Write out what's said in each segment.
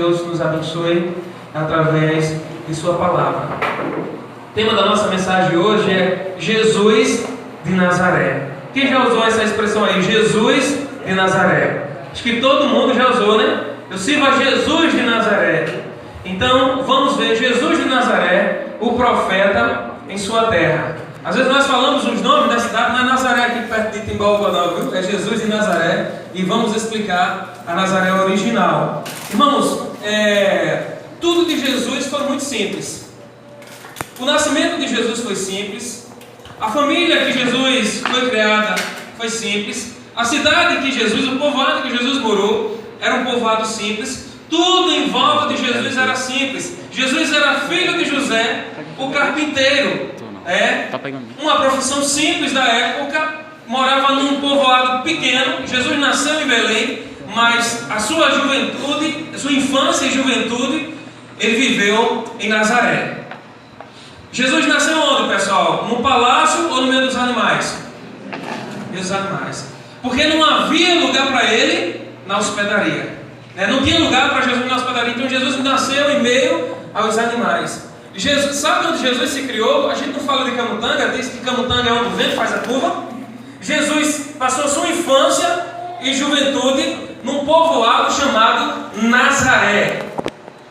Deus nos abençoe através de sua palavra. O tema da nossa mensagem hoje é Jesus de Nazaré. Quem já usou essa expressão aí? Jesus de Nazaré. Acho que todo mundo já usou, né? Eu sirvo a Jesus de Nazaré. Então, vamos ver Jesus de Nazaré, o profeta em sua terra. Às vezes nós falamos os nomes da cidade, não é Nazaré aqui perto de Timbaúba não, viu? É Jesus de Nazaré. E vamos explicar a Nazaré original. Irmãos, tudo de Jesus foi muito simples. O nascimento de Jesus foi simples. A família que Jesus foi criada foi simples. A cidade que Jesus, o povoado que Jesus morou, era um povoado simples. Tudo em volta de Jesus era simples. Jesus era filho de José, o carpinteiro. Uma profissão simples da época. Morava num povoado pequeno. Jesus nasceu em Belém, mas a sua juventude, a sua infância e juventude, ele viveu em Nazaré. Jesus nasceu onde, pessoal? No palácio ou no meio dos animais? No meio dos animais. Porque não havia lugar para ele na hospedaria. Não tinha lugar para Jesus na hospedaria. Então Jesus nasceu em meio aos animais. Jesus, sabe onde Jesus se criou? A gente não fala de Camutanga, diz que Camutanga é onde o vento faz a curva. Jesus passou sua infância e juventude num povoado chamado Nazaré.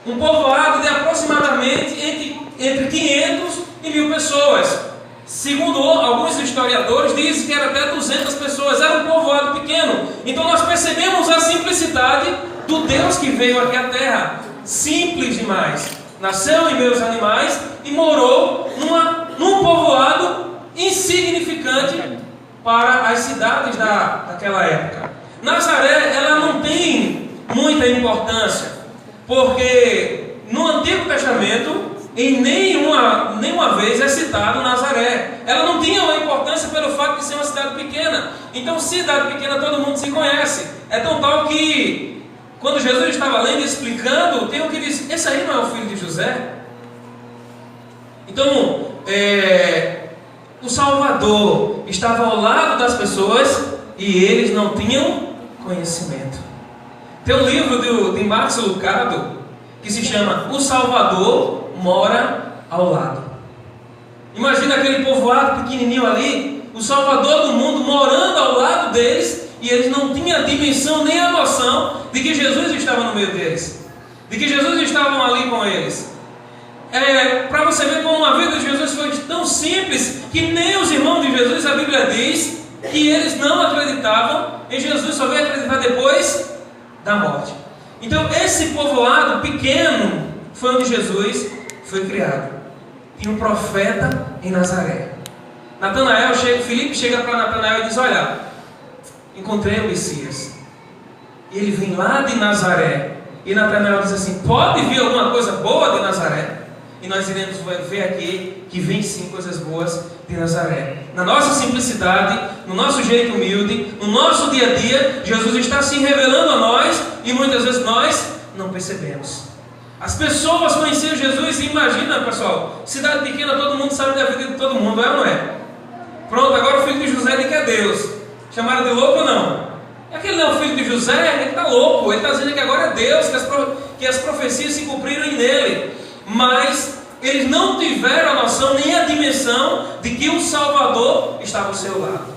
Um povoado de aproximadamente entre 500 e 1000 pessoas. Segundo alguns historiadores, dizem que era até 200 pessoas. Era um povoado pequeno. Então nós percebemos a simplicidade do Deus que veio aqui à terra. Simples demais. Nasceu em meio aos animais e morou num povoado insignificante para as cidades daquela época. Nazaré, ela não tem muita importância, porque no Antigo Testamento, em nenhuma vez é citado Nazaré. Ela não tinha uma importância pelo fato de ser uma cidade pequena. Então, cidade pequena todo mundo se conhece. É tão tal que, quando Jesus estava lendo e explicando, tem um que diz: esse aí não é o filho de José? Então, o Salvador estava ao lado das pessoas e eles não tinham conhecimento. Tem um livro de Max Lucado que se chama O Salvador Mora ao Lado. Imagina aquele povoado pequenininho ali, o Salvador do mundo morando ao lado deles, e eles não tinham a dimensão nem a noção de que Jesus estava no meio deles, de que Jesus estava ali com eles. Para você ver como a vida de Jesus foi tão simples que nem os irmãos de Jesus, a Bíblia diz que eles não acreditavam em Jesus, só veio acreditar depois da morte. Então esse povoado pequeno foi onde Jesus foi criado. Tinha um profeta em Nazaré. Filipe chega para Natanael e diz: olha, encontrei o Messias. E ele vem lá de Nazaré. E Natanael diz assim: pode vir alguma coisa boa de Nazaré? E nós iremos ver aqui que vem sim coisas boas de Nazaré. Na nossa simplicidade, no nosso jeito humilde, no nosso dia a dia, Jesus está se revelando a nós e muitas vezes nós não percebemos. As pessoas conheciam Jesus e imagina, pessoal, cidade pequena, todo mundo sabe da vida de todo mundo, é ou não é? Pronto, agora o filho de José diz que é Deus. Chamaram de louco ou não? Aquele não é o filho de José, ele está louco, ele está dizendo que agora é Deus, que as profecias se cumpriram nele. Mas eles não tiveram a noção nem a dimensão de que o Salvador estava ao seu lado.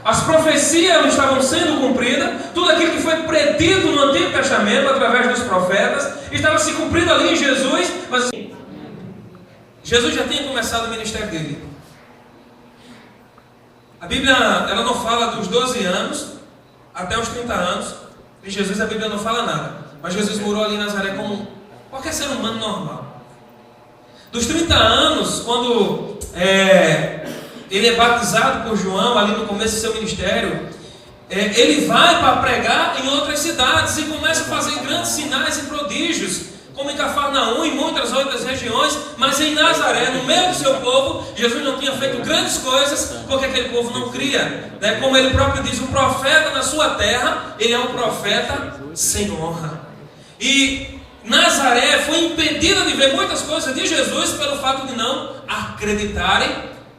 As profecias estavam sendo cumpridas, tudo aquilo que foi predito no Antigo Testamento através dos profetas estava se cumprindo ali em Jesus. Mas Jesus já tinha começado o ministério dele. A Bíblia, ela não fala dos 12 anos até os 30 anos. De Jesus a Bíblia não fala nada. Mas Jesus morou ali em Nazaré como qualquer ser humano normal. Dos 30 anos, quando ele é batizado por João, ali no começo do seu ministério, ele vai para pregar em outras cidades e começa a fazer grandes sinais e prodígios, como em Cafarnaum e muitas outras regiões. Mas em Nazaré, no meio do seu povo, Jesus não tinha feito grandes coisas, porque aquele povo não cria. Como ele próprio diz, o profeta na sua terra, ele é um profeta sem honra. E Nazaré foi impedida de ver muitas coisas de Jesus pelo fato de não acreditarem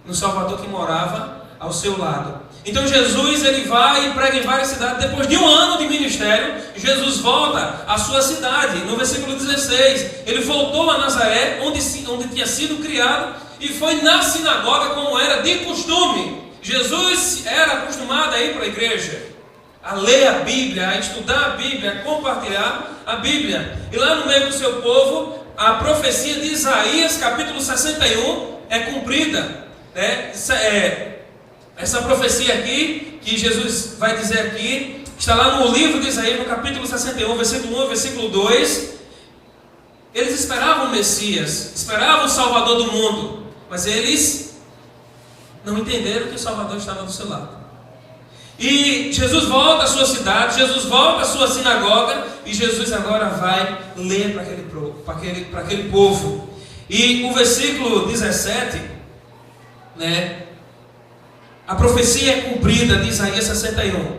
no Salvador que morava ao seu lado. Então Jesus ele vai e prega em várias cidades. Depois de um ano de ministério, Jesus volta à sua cidade. No versículo 16, ele voltou a Nazaré, onde tinha sido criado, e foi na sinagoga como era de costume. Jesus era acostumado a ir para a igreja, a ler a Bíblia, a estudar a Bíblia, a compartilhar a Bíblia. E lá no meio do seu povo, a profecia de Isaías, capítulo 61, é cumprida. Essa profecia aqui, que Jesus vai dizer aqui, está lá no livro de Isaías, no capítulo 61, versículo 1, versículo 2. Eles esperavam o Messias, esperavam o Salvador do mundo, mas eles não entenderam que o Salvador estava do seu lado. E Jesus volta à sua cidade, Jesus volta à sua sinagoga, e Jesus agora vai ler para aquele povo. E o versículo 17, a profecia é cumprida de Isaías 61.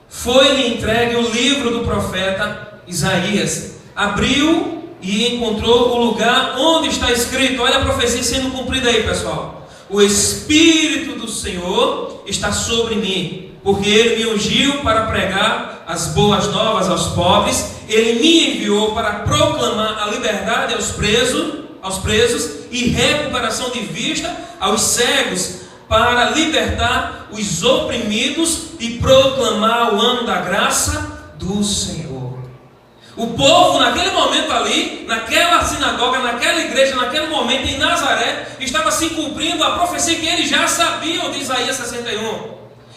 Foi-lhe entregue o livro do profeta Isaías. Abriu e encontrou o lugar onde está escrito. Olha a profecia sendo cumprida aí, pessoal. O Espírito do Senhor está sobre mim, porque Ele me ungiu para pregar as boas novas aos pobres. Ele me enviou para proclamar a liberdade aos presos e recuperação de vista aos cegos, para libertar os oprimidos e proclamar o ano da graça do Senhor. O povo naquele momento ali, naquela sinagoga, naquela igreja, naquele momento em Nazaré, estava se cumprindo a profecia que eles já sabiam de Isaías 61.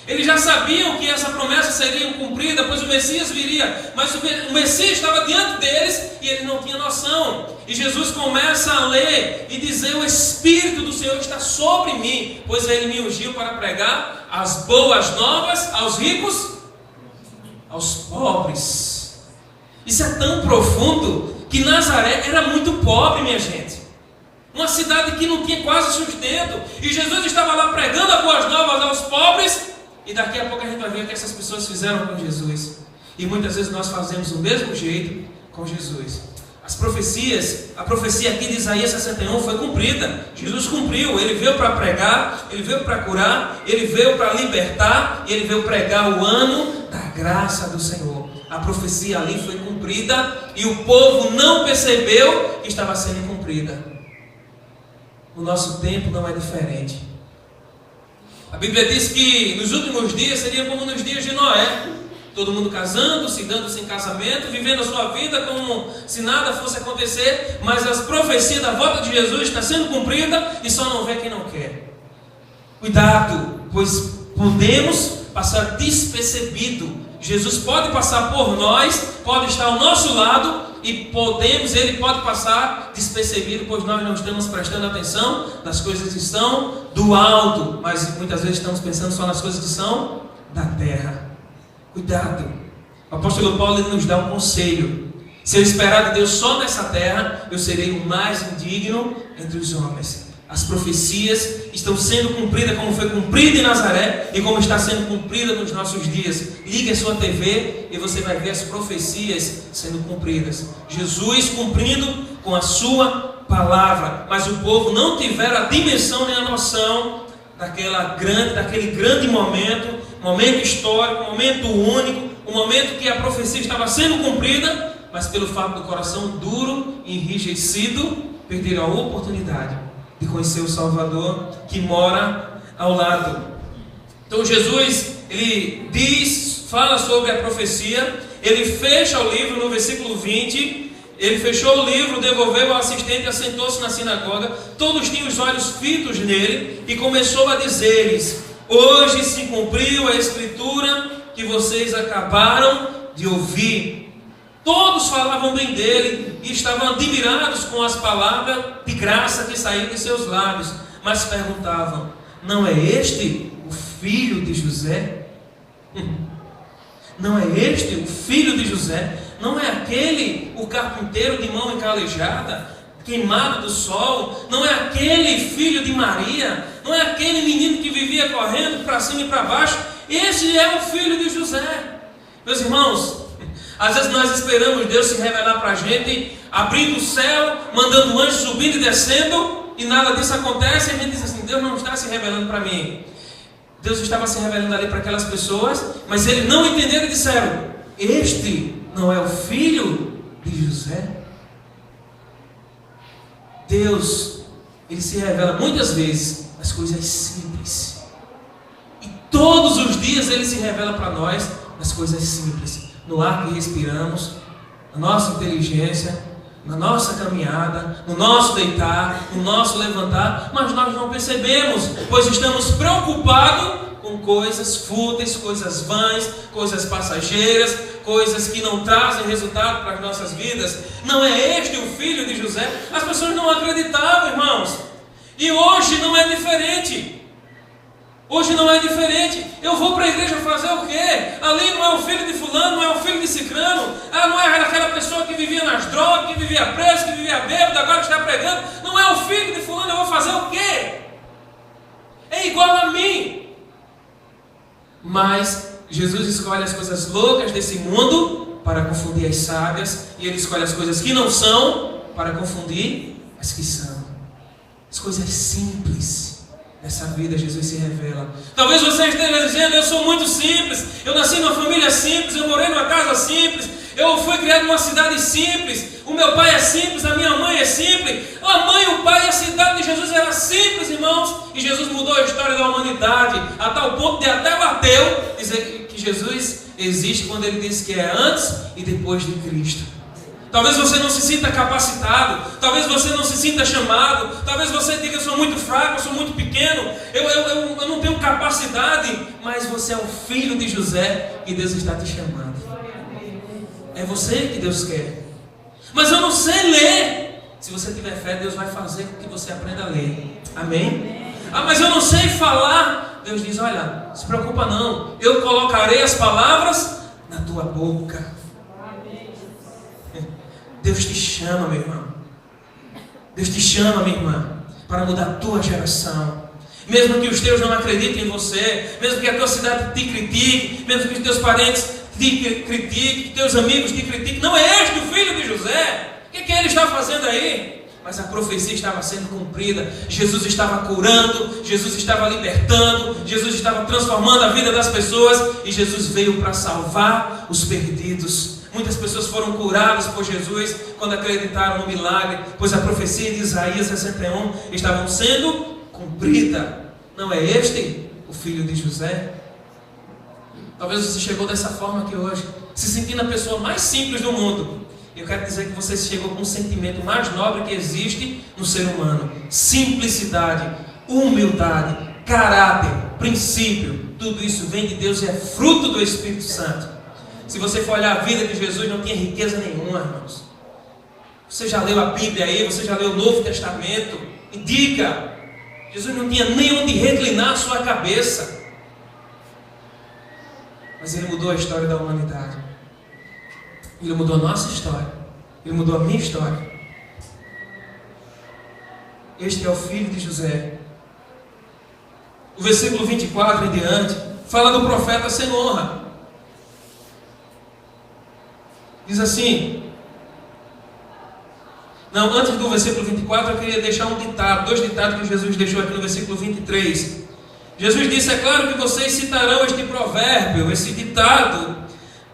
Eles já sabiam que essa promessa seria cumprida, pois o Messias viria, mas o Messias estava diante deles e eles não tinham noção. E Jesus começa a ler e dizer: o Espírito do Senhor está sobre mim, pois Ele me ungiu para pregar as boas novas aos ricos, aos pobres. Isso é tão profundo que Nazaré era muito pobre, minha gente. Uma cidade que não tinha quase sustento. E Jesus estava lá pregando as boas novas aos pobres. E daqui a pouco a gente vai ver o que essas pessoas fizeram com Jesus. E muitas vezes nós fazemos do mesmo jeito com Jesus. A profecia aqui de Isaías 61 foi cumprida. Jesus cumpriu, Ele veio para pregar, Ele veio para curar, Ele veio para libertar, e Ele veio pregar o ano da graça do Senhor. A profecia ali foi cumprida e o povo não percebeu que estava sendo cumprida. O nosso tempo não é diferente. A Bíblia diz que nos últimos dias seria como nos dias de Noé. Todo mundo casando, se dando-se em casamento, vivendo a sua vida como se nada fosse acontecer. Mas as profecias da volta de Jesus está sendo cumprida e só não vê quem não quer. Cuidado, pois podemos passar despercebido. Jesus pode passar por nós, pode estar ao nosso lado e Ele pode passar despercebido, pois nós não estamos prestando atenção nas coisas que estão do alto, mas muitas vezes estamos pensando só nas coisas que são da terra. Cuidado. O apóstolo Paulo ele nos dá um conselho: se eu esperar de Deus só nessa terra, eu serei o mais indigno entre os homens. As profecias estão sendo cumpridas como foi cumprida em Nazaré e como está sendo cumprida nos nossos dias. Ligue a sua TV e você vai ver as profecias sendo cumpridas. Jesus cumprindo com a sua palavra. Mas o povo não tiveram a dimensão nem a noção daquele grande momento histórico, momento único, um momento que a profecia estava sendo cumprida, mas pelo fato do coração duro e enrijecido, perderam a oportunidade de conhecer o Salvador que mora ao lado. Então Jesus, ele fala sobre a profecia, ele fecha o livro no versículo 20, ele fechou o livro, devolveu ao assistente, assentou-se na sinagoga, todos tinham os olhos fitos nele, e começou a dizer-lhes: hoje se cumpriu a escritura que vocês acabaram de ouvir. Todos falavam bem dele e estavam admirados com as palavras de graça que saíam de seus lábios, mas perguntavam: não é este o filho de José? Não é este o filho de José? Não é aquele o carpinteiro de mão encalejada, queimado do sol? Não é aquele filho de Maria? Não é aquele menino que vivia correndo para cima e para baixo? Esse é o filho de José. Meus irmãos, às vezes nós esperamos Deus se revelar para a gente, abrindo o céu, mandando anjos subindo e descendo, e nada disso acontece, e a gente diz assim: Deus não está se revelando para mim. Deus estava se revelando ali para aquelas pessoas, mas eles não entenderam e disseram: este não é o filho de José? Deus, Ele se revela muitas vezes nas coisas simples. E todos os dias Ele se revela para nós nas coisas simples. No ar que respiramos, na nossa inteligência, na nossa caminhada, no nosso deitar, no nosso levantar, mas nós não percebemos, pois estamos preocupados com coisas fúteis, coisas vãs, coisas passageiras, coisas que não trazem resultado para as nossas vidas. Não é este o filho de José? As pessoas não acreditavam, irmãos. E hoje não é diferente. Hoje não é diferente. Eu vou para a igreja fazer o quê? Ali não é o filho de fulano, não é o filho de cicrano. Não é aquela pessoa que vivia nas drogas, que vivia preso, que vivia bêbado, agora está pregando. Não é o filho de fulano, eu vou fazer o quê? É igual a mim. Mas Jesus escolhe as coisas loucas desse mundo para confundir as sábias, e Ele escolhe as coisas que não são para confundir as que são. As coisas simples dessa vida Jesus se revela. Talvez você esteja dizendo: eu sou muito simples, eu nasci numa família simples, eu morei numa casa simples, eu fui criado numa cidade simples, o meu pai é simples, a minha mãe é simples. A mãe, o pai e a cidade de Jesus era simples, irmãos. E Jesus mudou a história da humanidade a tal ponto de até Mateus dizer que Jesus existe quando ele diz que é antes e depois de Cristo. Talvez você não se sinta capacitado, talvez você não se sinta chamado, talvez você diga: eu sou muito fraco, eu sou muito pequeno, eu não tenho capacidade, mas você é o filho de José e Deus está te chamando. É você que Deus quer. Mas eu não sei ler. Se você tiver fé, Deus vai fazer com que você aprenda a ler. Amém? Mas eu não sei falar. Deus diz: olha, se preocupa não, eu colocarei as palavras na tua boca. Deus te chama, meu irmão. Deus te chama, minha irmã, para mudar a tua geração. Mesmo que os teus não acreditem em você, mesmo que a tua cidade te critique, mesmo que os teus parentes te critiquem, que teus amigos te critiquem, não é este o filho de José? O que ele está fazendo aí? Mas a profecia estava sendo cumprida. Jesus estava curando, Jesus estava libertando, Jesus estava transformando a vida das pessoas, e Jesus veio para salvar os perdidos. Muitas pessoas foram curadas por Jesus quando acreditaram no milagre, pois a profecia de Isaías 61 estava sendo cumprida. Não é este o filho de José? Talvez você chegou dessa forma aqui hoje, se sentindo a pessoa mais simples do mundo. Eu quero dizer que você chegou com um sentimento mais nobre que existe no ser humano: simplicidade, humildade, caráter, princípio. Tudo isso vem de Deus e é fruto do Espírito Santo. Se você for olhar a vida de Jesus, não tinha riqueza nenhuma, irmãos. Você já leu a Bíblia aí, você já leu o Novo Testamento? E diga: Jesus não tinha nem onde reclinar a sua cabeça. Mas Ele mudou a história da humanidade. Ele mudou a nossa história. Ele mudou a minha história. Este é o filho de José. O versículo 24 em diante fala do profeta sem honra. Diz assim. Não, antes do versículo 24 eu queria deixar um ditado, dois ditados que Jesus deixou aqui no versículo 23. Jesus disse: é claro que vocês citarão este provérbio, esse ditado: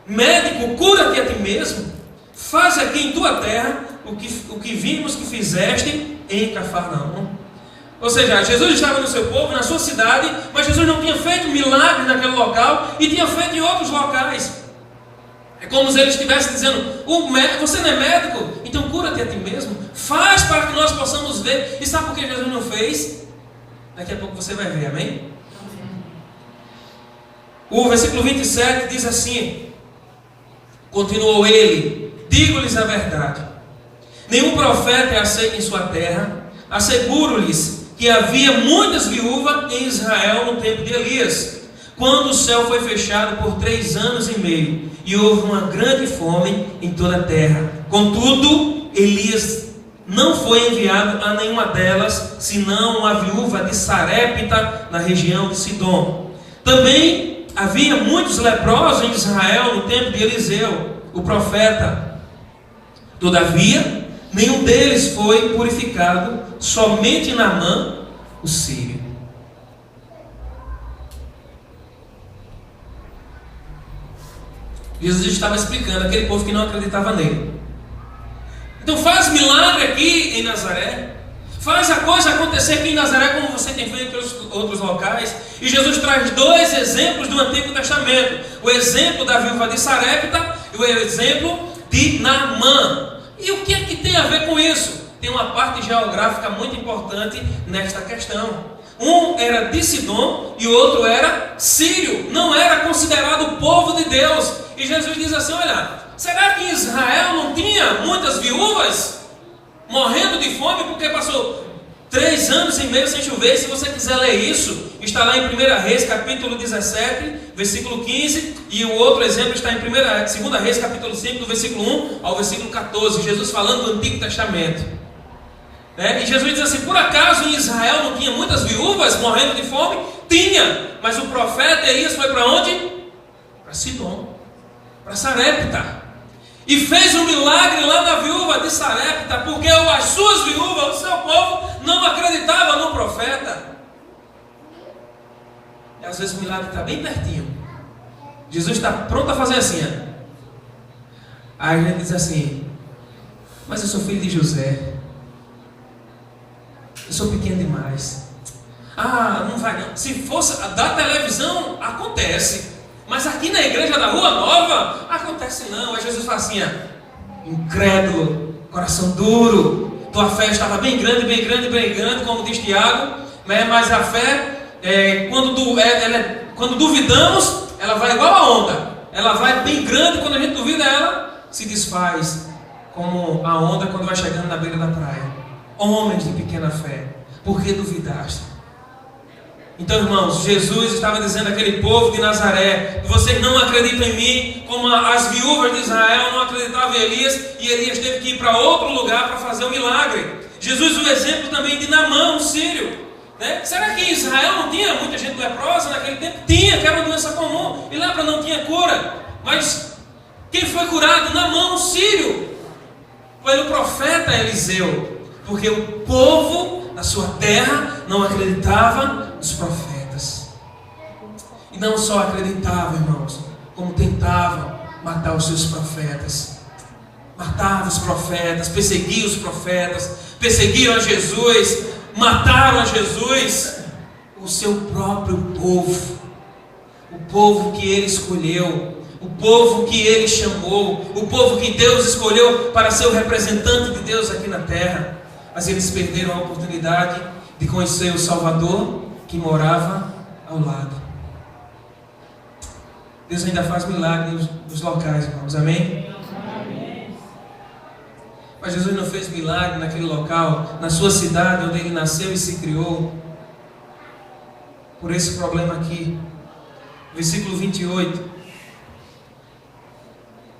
médico, cura-te a ti mesmo, faz aqui em tua terra o que vimos que fizeste em Cafarnaum. Ou seja, Jesus estava no seu povo, na sua cidade, mas Jesus não tinha feito milagres naquele local e tinha feito em outros locais. É como se ele estivesse dizendo: você não é médico? Então cura-te a ti mesmo, faz para que nós possamos ver. E sabe por que Jesus não fez? Daqui a pouco você vai ver, amém? O versículo 27 diz assim: continuou ele: digo-lhes a verdade, nenhum profeta é aceito em sua terra. Asseguro-lhes que havia muitas viúvas em Israel no tempo de Elias, quando o céu foi fechado por 3 anos e meio, e houve uma grande fome em toda a terra. Contudo, Elias não foi enviado a nenhuma delas, senão uma viúva de Sarepta, na região de Sidom. Também havia muitos leprosos em Israel no tempo de Eliseu, o profeta. Todavia, nenhum deles foi purificado, somente Naamã, o sírio. Jesus estava explicando aquele povo que não acreditava nele. Então faz milagre aqui em Nazaré, faz a coisa acontecer aqui em Nazaré como você tem feito em outros locais. E Jesus traz dois exemplos do Antigo Testamento: o exemplo da viúva de Sarepta e o exemplo de Naamã. E o que é que tem a ver com isso? Tem uma parte geográfica muito importante nesta questão. Um era de Sidom e o outro era sírio, não era considerado povo de Deus. E Jesus diz assim: olha, será que Israel não tinha muitas viúvas morrendo de fome porque passou 3 anos e meio sem chover? Se você quiser ler isso, está lá em 1 Reis, capítulo 17, versículo 15. E o outro exemplo está em 2 Reis, capítulo 5, do versículo 1 ao versículo 14. Jesus falando do Antigo Testamento. E Jesus diz assim: por acaso em Israel não tinha muitas viúvas morrendo de fome? Tinha, mas o profeta Elias foi para onde? Para Sidom, para Sarepta, e fez um milagre lá na viúva de Sarepta, porque as suas viúvas, o seu povo, não acreditava no profeta. E às vezes o milagre está bem pertinho, Jesus está pronto a fazer assim, Aí a gente diz assim: mas eu sou filho de José, eu sou pequeno demais. Não vai não. Se fosse da televisão, acontece. Mas aqui na igreja da Rua Nova, acontece não. Aí Jesus fala assim: incrédulo, coração duro, tua fé estava bem grande, bem grande, bem grande, como diz Tiago. Mas a fé, quando duvidamos, ela vai igual a onda. Ela vai bem grande, quando a gente duvida, ela se desfaz, como a onda quando vai chegando na beira da praia. Homens de pequena fé, por que duvidaste? Então, irmãos, Jesus estava dizendo àquele povo de Nazaré: vocês não acreditam em mim, como as viúvas de Israel não acreditavam em Elias, e Elias teve que ir para outro lugar para fazer o milagre. Jesus, o exemplo também de Naamã, um sírio. Será que em Israel não tinha muita gente leprosa naquele tempo? Tinha, que era uma doença comum, e lepra não tinha cura. Mas quem foi curado? Naamã, um sírio. Foi o profeta Eliseu. Porque o povo da sua terra não acreditava nos profetas. E não só acreditava, irmãos, como tentavam matar os seus profetas. Matavam os profetas, perseguiam os profetas, perseguiram a Jesus, mataram a Jesus, o seu próprio povo, o povo que ele escolheu, o povo que ele chamou, o povo que Deus escolheu para ser o representante de Deus aqui na terra. Mas eles perderam a oportunidade de conhecer o Salvador que morava ao lado. Deus ainda faz milagres nos locais, irmãos, amém? Amém? Mas Jesus não fez milagre naquele local, na sua cidade onde ele nasceu e se criou, por esse problema aqui. Versículo 28.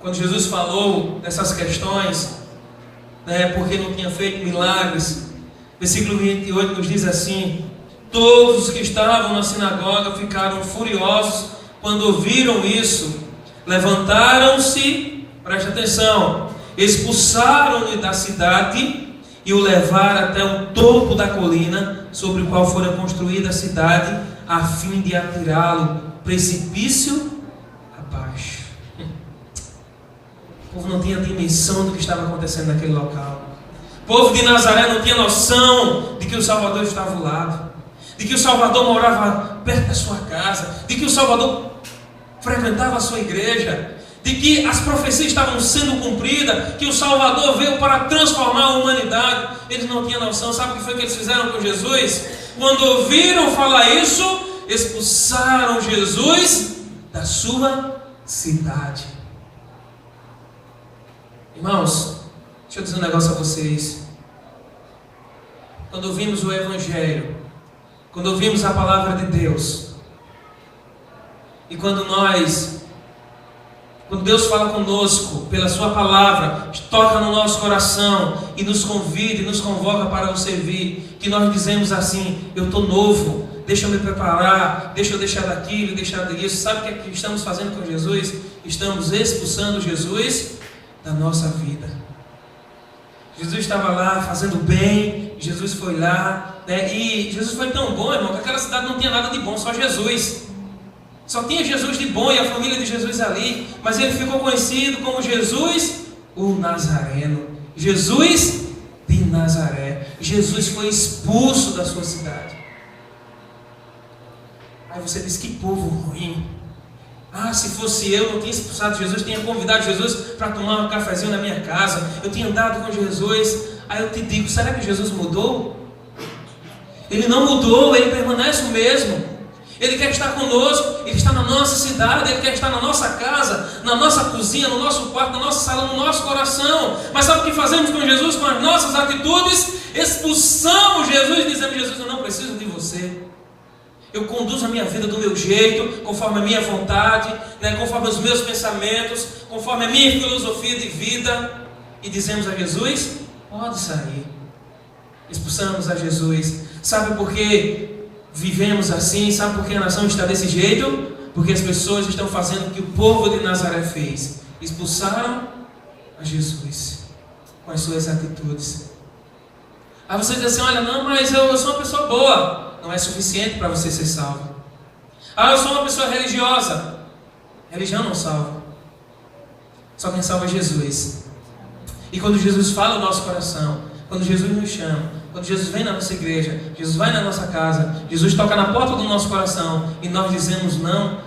Quando Jesus falou dessas questões, porque não tinha feito milagres, versículo 28 nos diz assim: todos os que estavam na sinagoga ficaram furiosos quando ouviram isso, levantaram-se, preste atenção, expulsaram-no da cidade e o levaram até o topo da colina sobre o qual fora construída a cidade, a fim de atirá-lo precipício abaixo. O povo não tinha dimensão do que estava acontecendo naquele local. O povo de Nazaré não tinha noção de que o Salvador estava ao lado, de que o Salvador morava perto da sua casa, de que o Salvador frequentava a sua igreja, de que as profecias estavam sendo cumpridas, que o Salvador veio para transformar a humanidade. Eles não tinham noção. Sabe o que foi que eles fizeram com Jesus? Quando ouviram falar isso, expulsaram Jesus da sua cidade. Irmãos, deixa eu dizer um negócio a vocês. Quando ouvimos o Evangelho, quando ouvimos a palavra de Deus, e quando Deus fala conosco pela sua palavra, toca no nosso coração e nos convida e nos convoca para o servir, que nós dizemos assim: eu estou novo, deixa eu me preparar, deixa eu deixar daquilo, deixar disso. Sabe o que estamos fazendo com Jesus? Estamos expulsando Jesus da nossa vida. Jesus estava lá fazendo bem, Jesus foi lá, e Jesus foi tão bom, irmão, que aquela cidade não tinha nada de bom, só Jesus. Só tinha Jesus de bom e a família de Jesus ali, mas ele ficou conhecido como Jesus, o Nazareno. Jesus de Nazaré. Jesus foi expulso da sua cidade. Aí você diz, que povo ruim. Se fosse eu, não tinha expulsado Jesus, tinha convidado Jesus para tomar um cafezinho na minha casa, eu tinha andado com Jesus. Aí eu te digo, será que Jesus mudou? Ele não mudou, ele permanece o mesmo. Ele quer estar conosco, ele está na nossa cidade, ele quer estar na nossa casa, na nossa cozinha, no nosso quarto, na nossa sala, no nosso coração. Mas sabe o que fazemos com Jesus? Com as nossas atitudes, expulsamos Jesus, dizendo, Jesus, eu não preciso de você. Eu conduzo a minha vida do meu jeito, conforme a minha vontade, conforme os meus pensamentos, conforme a minha filosofia de vida. E dizemos a Jesus, pode sair. Expulsamos a Jesus. Sabe por que vivemos assim? Sabe por que a nação está desse jeito? Porque as pessoas estão fazendo o que o povo de Nazaré fez. Expulsaram a Jesus com as suas atitudes. Aí você diz assim, olha, não, mas eu sou uma pessoa boa. Não é suficiente para você ser salvo. Eu sou uma pessoa religiosa. Religião não salva. Só quem salva é Jesus. E quando Jesus fala no nosso coração, quando Jesus nos chama, quando Jesus vem na nossa igreja, Jesus vai na nossa casa, Jesus toca na porta do nosso coração e nós dizemos não,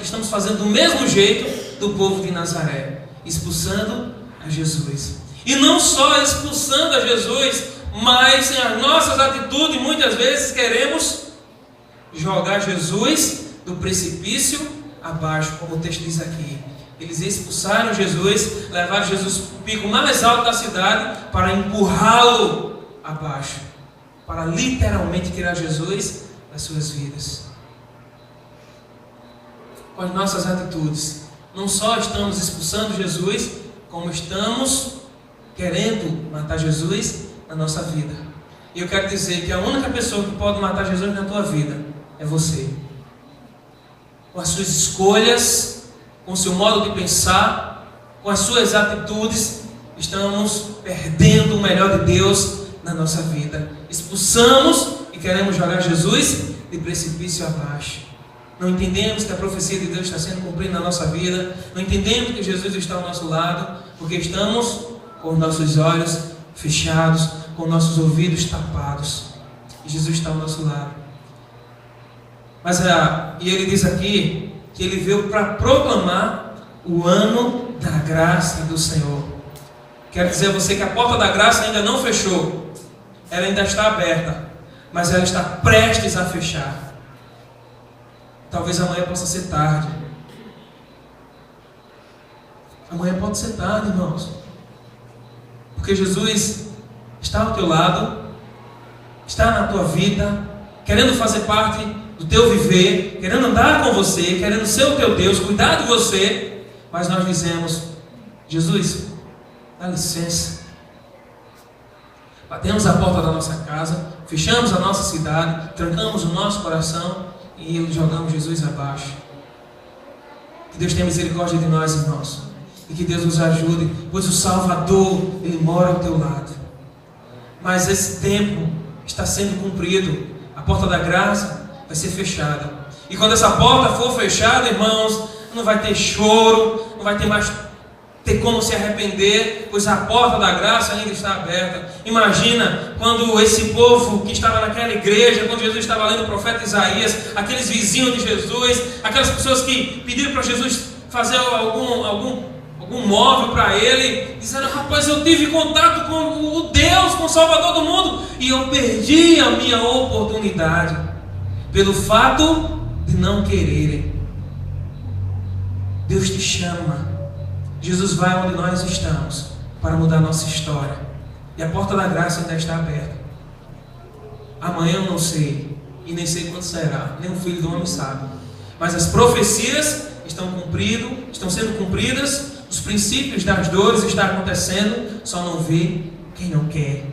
estamos fazendo do mesmo jeito do povo de Nazaré, expulsando a Jesus. E não só expulsando a Jesus, mas em as nossas atitudes muitas vezes queremos jogar Jesus do precipício abaixo, como o texto diz aqui. Eles expulsaram Jesus, levaram Jesus para o pico mais alto da cidade para empurrá-lo abaixo, para literalmente tirar Jesus das suas vidas. Com as nossas atitudes, não só estamos expulsando Jesus, como estamos querendo matar Jesus na nossa vida. E eu quero dizer que a única pessoa que pode matar Jesus na tua vida é você. Com as suas escolhas, com o seu modo de pensar, com as suas atitudes, estamos perdendo o melhor de Deus na nossa vida. Expulsamos e queremos jogar Jesus de precipício abaixo. Não entendemos que a profecia de Deus está sendo cumprida na nossa vida. Não entendemos que Jesus está ao nosso lado, porque estamos com os nossos olhos fechados, com nossos ouvidos tapados. E Jesus está ao nosso lado. E ele diz aqui que ele veio para proclamar o ano da graça do Senhor. Quero dizer a você que a porta da graça ainda não fechou. Ela ainda está aberta, mas ela está prestes a fechar. Talvez amanhã possa ser tarde. Amanhã pode ser tarde, irmãos. Porque Jesus está ao teu lado, está na tua vida, querendo fazer parte do teu viver, querendo andar com você, querendo ser o teu Deus, cuidar de você. Mas nós dizemos, Jesus, dá licença. Batemos a porta da nossa casa, fechamos a nossa cidade, trancamos o nosso coração e jogamos Jesus abaixo. Que Deus tenha misericórdia de nós, irmãos, e que Deus nos ajude, pois o Salvador, Ele mora ao teu lado. Mas esse tempo está sendo cumprido. A porta da graça vai ser fechada. E quando essa porta for fechada, irmãos, não vai ter choro, não vai ter mais ter como se arrepender, pois a porta da graça ainda está aberta. Imagina quando esse povo que estava naquela igreja, quando Jesus estava lendo o profeta Isaías, aqueles vizinhos de Jesus, aquelas pessoas que pediram para Jesus fazer algum móvel para ele, disseram, rapaz, eu tive contato com o Deus, com o Salvador do mundo, e eu perdi a minha oportunidade, pelo fato de não quererem. Deus te chama, Jesus vai onde nós estamos, para mudar a nossa história, e a porta da graça ainda está aberta. Amanhã eu não sei, e nem sei quando será, nem o Filho do Homem sabe, mas as profecias estão sendo cumpridas, os princípios das dores estão acontecendo, só não vê quem não quer.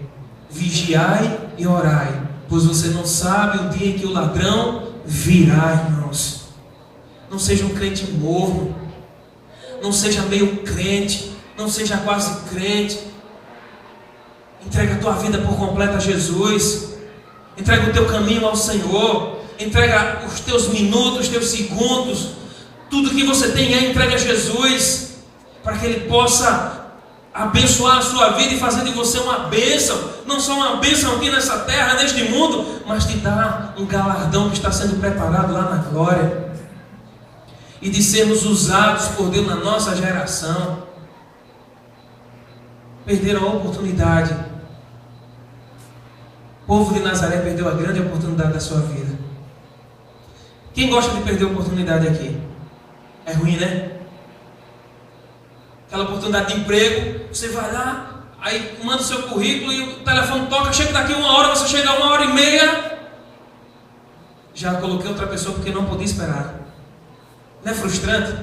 Vigiai e orai, pois você não sabe o dia em que o ladrão virá, irmãos. Não seja um crente morno, não seja meio crente, não seja quase crente. Entrega a tua vida por completo a Jesus, entrega o teu caminho ao Senhor, entrega os teus minutos, os teus segundos, tudo que você tem aí, entrega a Jesus, para que Ele possa abençoar a sua vida e fazer de você uma bênção, não só uma bênção aqui nessa terra, neste mundo, mas te dar um galardão que está sendo preparado lá na glória, e de sermos usados por Deus na nossa geração. Perderam a oportunidade. O povo de Nazaré perdeu a grande oportunidade da sua vida. Quem gosta de perder a oportunidade aqui? É ruim, né? Aquela oportunidade de emprego, você vai lá, aí manda o seu currículo e o telefone toca, chega daqui 1 hora, você chega 1h30, já coloquei outra pessoa porque não podia esperar. Não é frustrante?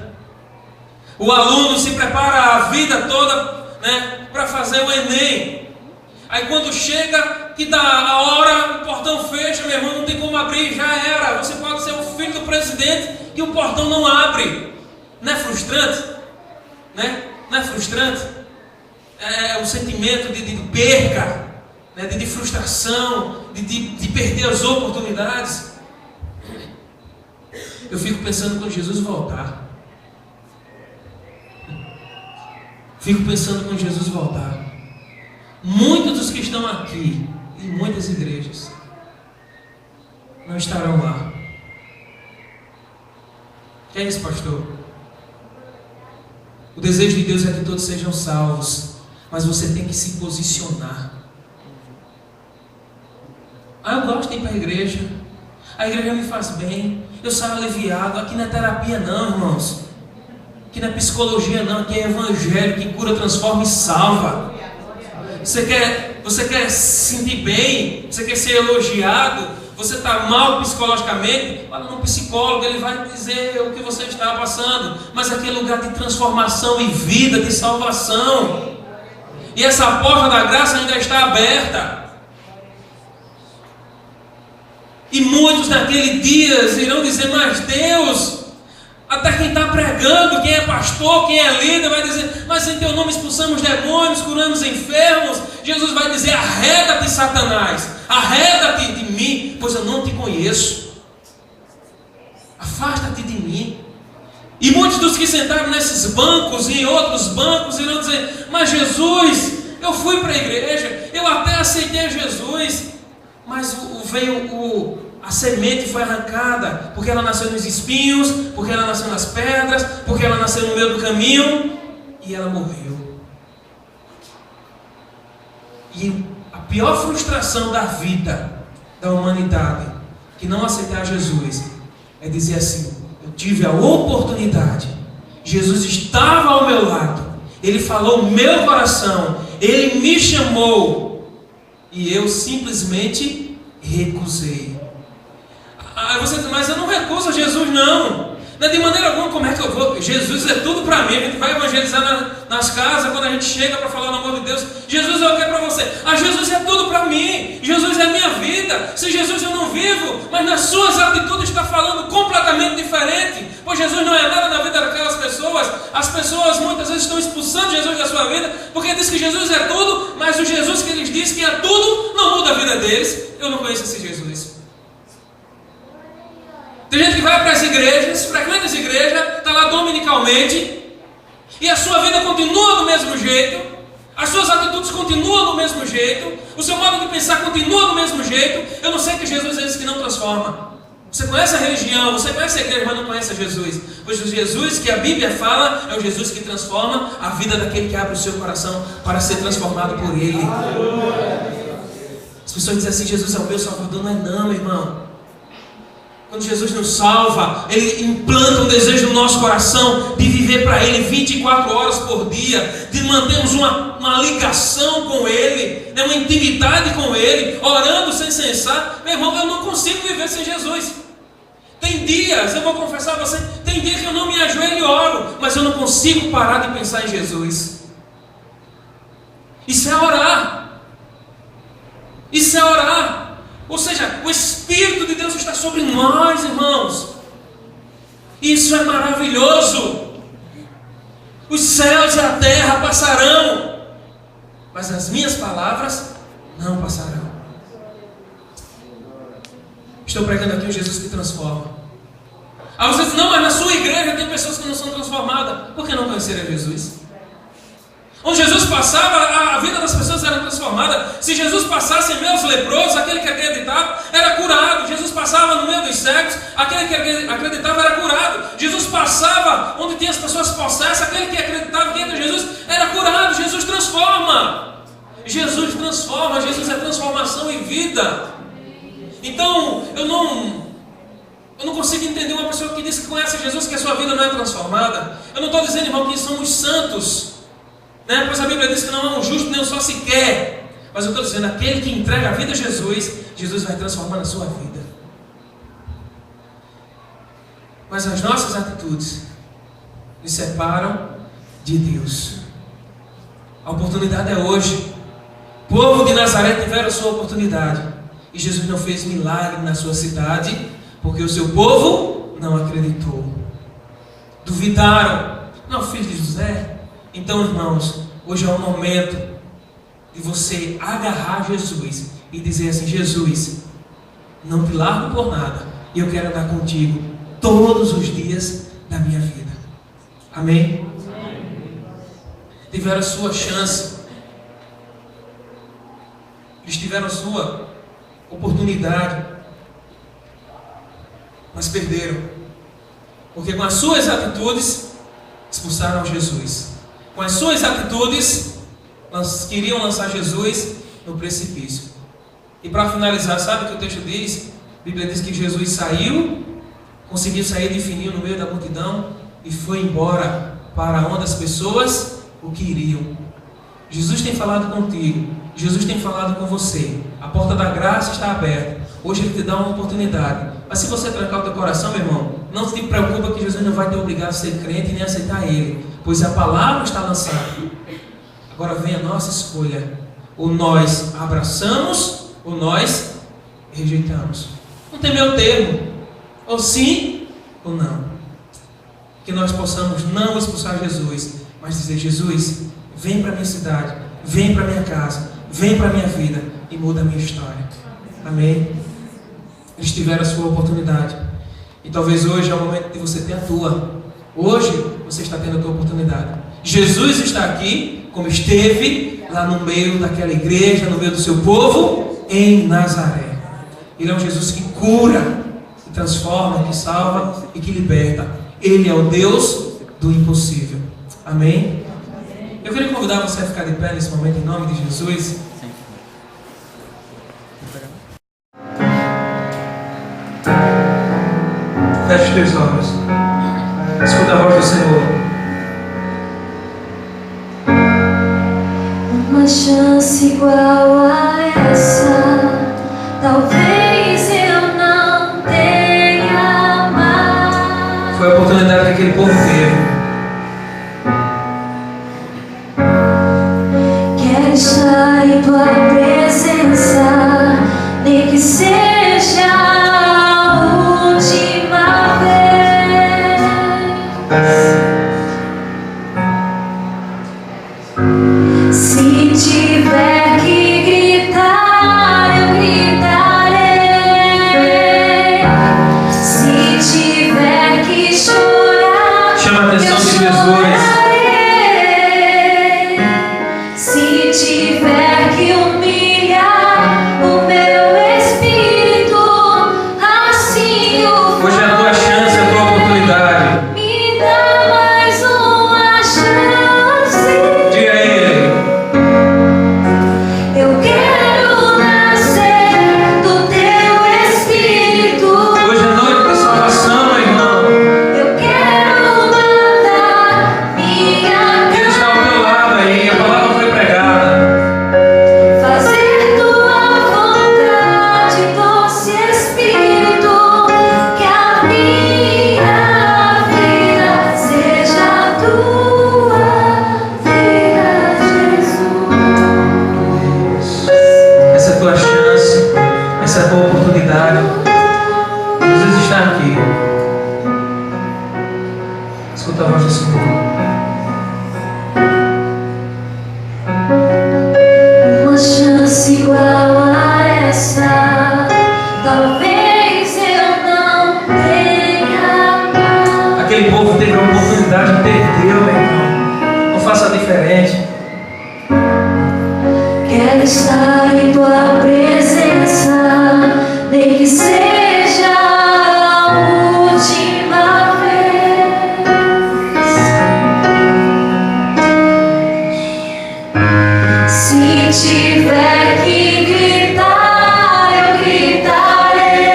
O aluno se prepara a vida toda, né, para fazer o Enem. Aí quando chega, que dá a hora, o portão fecha, meu irmão, não tem como abrir, já era. Você pode ser o filho do presidente que o portão não abre. Não é frustrante? Né? Não é frustrante? É o sentimento de perca, né? de frustração, de perder as oportunidades. Eu fico pensando quando Jesus voltar. Fico pensando quando Jesus voltar. Muitos dos que estão aqui, em muitas igrejas, não estarão lá. Que é isso, pastor? O desejo de Deus é que todos sejam salvos, mas você tem que se posicionar. Eu gosto de ir para a igreja me faz bem, eu saio aliviado. Aqui não é terapia não, irmãos, aqui não é psicologia não, aqui é evangelho que cura, transforma e salva. Você quer se sentir bem, você quer ser elogiado, você está mal psicologicamente, fala no psicólogo, ele vai dizer o que você está passando, mas aqui é lugar de transformação e vida, de salvação, e essa porta da graça ainda está aberta, e muitos naquele dia irão dizer, mas Deus, até quem está pregando, quem é pastor, quem é líder, vai dizer, mas em teu nome expulsamos demônios, curamos enfermos. Jesus vai dizer, arreda-te, Satanás, arreda-te de mim, pois eu não te conheço. Afasta-te de mim. E muitos dos que sentaram nesses bancos e em outros bancos irão dizer, mas Jesus, eu fui para a igreja, eu até aceitei Jesus, mas a semente foi arrancada, porque ela nasceu nos espinhos, porque ela nasceu nas pedras, porque ela nasceu no meio do caminho, e ela morreu. E a pior frustração da vida, da humanidade, que não aceitar Jesus, é dizer assim, eu tive a oportunidade, Jesus estava ao meu lado, Ele falou no meu coração, Ele me chamou, e eu simplesmente recusei. Aí você diz, mas eu não recuso Jesus não é de maneira alguma. Como é que eu vou? Jesus é tudo para mim. A gente vai evangelizar nas casas, quando a gente chega para falar no amor de Deus, Jesus é o que é para você? Jesus é tudo para mim, Jesus é a minha vida. Se Jesus eu não vivo, mas nas suas atitudes está falando completamente diferente, pois Jesus não é nada na vida daquelas pessoas. As pessoas muitas vezes estão expulsando Jesus da sua vida, porque diz que Jesus é tudo, mas o Jesus que eles dizem que é tudo, não muda a vida deles. Eu não conheço esse Jesus. Tem gente que vai para as igrejas, frequenta as igrejas, está lá dominicalmente, e a sua vida continua do mesmo jeito, as suas atitudes continuam do mesmo jeito, o seu modo de pensar continua do mesmo jeito. Eu não sei que Jesus é esse que não transforma. Você conhece a religião, você conhece a igreja, mas não conhece a Jesus. Pois o Jesus que a Bíblia fala é o Jesus que transforma a vida daquele que abre o seu coração para ser transformado por Ele. As pessoas dizem assim, Jesus é o meu Salvador. Não é não, meu irmão. Quando Jesus nos salva, Ele implanta um desejo no nosso coração de viver para Ele 24 horas por dia, de mantermos uma ligação com Ele, uma intimidade com Ele, orando sem cessar. Meu irmão, eu não consigo viver sem Jesus. Tem dias, eu vou confessar a você, tem dias que eu não me ajoelho e oro, mas eu não consigo parar de pensar em Jesus. Isso é orar. Isso é orar. Ou seja, o Espírito de Deus está sobre nós, irmãos. Isso é maravilhoso. Os céus e a terra passarão, mas as minhas palavras não passarão. Estou pregando aqui um Jesus que transforma. Aí você diz, não, mas na sua igreja tem pessoas que não são transformadas. Por que não conheceram Jesus? Onde Jesus passava, a vida das pessoas era transformada. Se Jesus passasse em meio aos leprosos, aquele que acreditava era curado. Jesus passava no meio dos cegos, aquele que acreditava era curado. Jesus passava onde tinha as pessoas possessas, aquele que acreditava que era Jesus era curado. Jesus transforma. Jesus transforma, Jesus é transformação e vida. Então, eu não consigo entender uma pessoa que diz que conhece Jesus, que a sua vida não é transformada. Eu não estou dizendo, irmão, que somos santos, né? Pois a Bíblia diz que não há um justo nem um só sequer. Mas eu estou dizendo, aquele que entrega a vida a Jesus, Jesus vai transformar a sua vida. Mas as nossas atitudes nos separam de Deus. A oportunidade é hoje. O povo de Nazaré tiveram a sua oportunidade. E Jesus não fez milagre na sua cidade, porque o seu povo não acreditou. Duvidaram. Não, filho de José. Então, irmãos, hoje é o momento de você agarrar Jesus e dizer assim: Jesus, não te largo por nada, e eu quero andar contigo todos os dias da minha vida. Amém? Tiveram a sua chance. Eles tiveram a sua oportunidade, mas perderam, porque com as suas atitudes expulsaram Jesus. Com as suas atitudes queriam lançar Jesus no precipício. E para finalizar, sabe o que o texto diz? A Bíblia diz que Jesus saiu, conseguiu sair de fininho no meio da multidão e foi embora para onde as pessoas o queriam. Jesus tem falado contigo, Jesus tem falado com você. A porta da graça está aberta. Hoje Ele te dá uma oportunidade. Mas se você trancar o teu coração, meu irmão, não se preocupa que Jesus não vai te obrigar a ser crente nem a aceitar Ele, pois a palavra está lançada. Agora vem a nossa escolha. Ou nós abraçamos, ou nós rejeitamos. Não tem meio termo. Ou sim, ou não. Que nós possamos não expulsar Jesus, mas dizer: Jesus, vem para a minha cidade, vem para a minha casa, vem para a minha vida e muda a minha história. Amém? Eles tiveram a sua oportunidade. E talvez hoje é o momento de você ter a tua. Hoje você está tendo a tua oportunidade. Jesus está aqui, como esteve lá no meio daquela igreja, no meio do seu povo, em Nazaré. Ele é um Jesus que cura, que transforma, que salva e que liberta. Ele é o Deus do impossível. Amém? Eu queria convidar você a ficar de pé nesse momento, em nome de Jesus. Feche os teus olhos. Escuta a voz do Senhor. Uma chance igual a essa, talvez eu não tenha mais. Foi a oportunidade que aquele povo teve. Quero estar em tua presença, nem que seja a última vez. Se tiver que gritar, eu gritarei. Se tiver que chorar, Chama a atenção eu de Jesus. chorarei. Se tiver que humilhar o meu espírito, assim o Hoje é a tua chance, a tua oportunidade. me dá mais uma chance. Diga a Ele. Eu quero nascer do teu espírito. Hoje é noite de salvação, meu irmão. Eu quero matar minha Ele está ao teu lado aí, a palavra foi pregada. quero estar em tua presença, nem que seja a última vez. Se tiver que gritar, eu gritarei.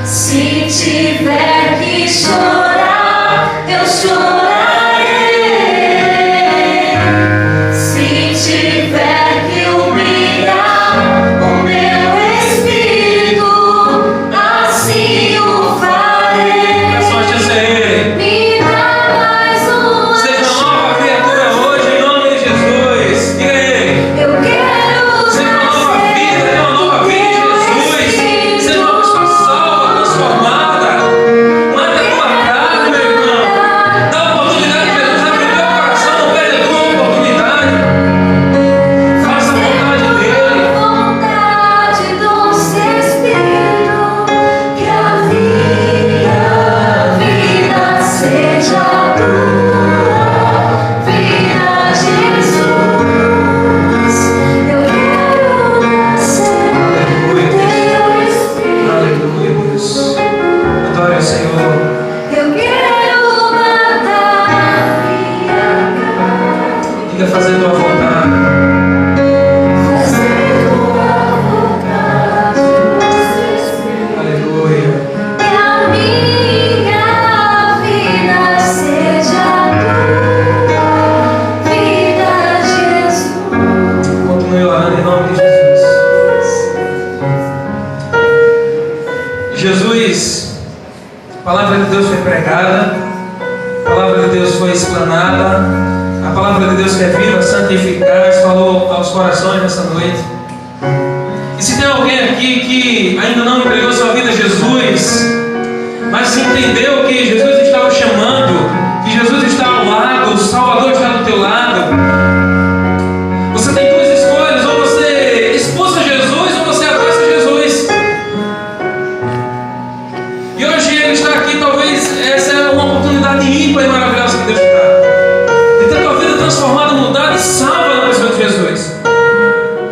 Se tiver que chorar, eu chorarei. Se tiver que humilhar o meu espírito, assim o farei. Sorte essa aí. Me dá mais uma Seja uma nova chance. criatura hoje, em nome de Jesus. Diga aí. Eu quero Seja uma nova vida, tenha uma nova vida em Jesus. Seja uma pessoa salva, transformada. Mata a tua carne, meu irmão. Dá a oportunidade de Jesus, abre o teu coração, não perde a tua oportunidade. Faça a vontade dele. vontade do seu espírito, que a minha vida seja tua vida, Jesus. Eu quero nascer do teu espírito. Aleluia, Deus. Adore o Senhor. Eu quero matar minha carne, Diga fazer tua vontade. fazer tua vontade do seu espírito. Aleluia. Que a minha vida seja tua vida, Jesus. Continue orando em nome de Jesus. Jesus, a palavra de Deus foi pregada, a palavra de Deus foi explanada, a palavra de Deus que é viva, santa e eficaz, falou aos corações nessa noite. E se tem alguém aqui que ainda não entregou sua vida a Jesus, mas entendeu que Jesus está o chamando, que Jesus está ao lado, o Salvador está do teu lado, você tem duas escolhas: ou você expulsa Jesus ou você abraça Jesus. E hoje ele está aqui, talvez essa é uma oportunidade ímpar e maravilhosa que Deus te dá, de ter tua vida transformada, mudada e salva na pessoa de Jesus.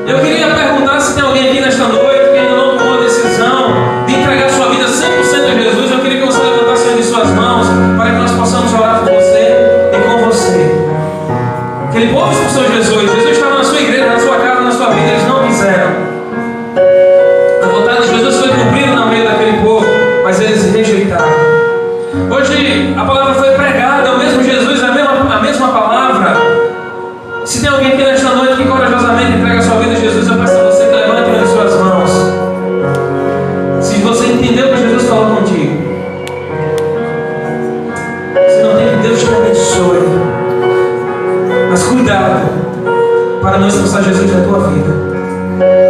Eu queria perguntar se tem alguém aqui nesta noite que ainda não tomou a decisão de entregar sua vida 100% a Jesus. Eu queria que você levantasse uma de suas mãos para que nós possamos orar por você e com você. Aquele povo expulsou Jesus. Jesus estava na sua igreja, na sua casa, na sua vida. Eles não quiseram. A vontade de Jesus foi cumprida no meio daquele povo, mas eles rejeitaram. Hoje a palavra foi pregada, é o mesmo Jesus, a mesma palavra. Se tem alguém aqui nesta noite que corajosamente entrega a sua vida a Jesus, eu peço a você que levante uma de suas mãos. Se você entendeu o que Jesus falou contigo, se não tem, que Deus te abençoe. Mas cuidado para não expulsar Jesus da tua vida.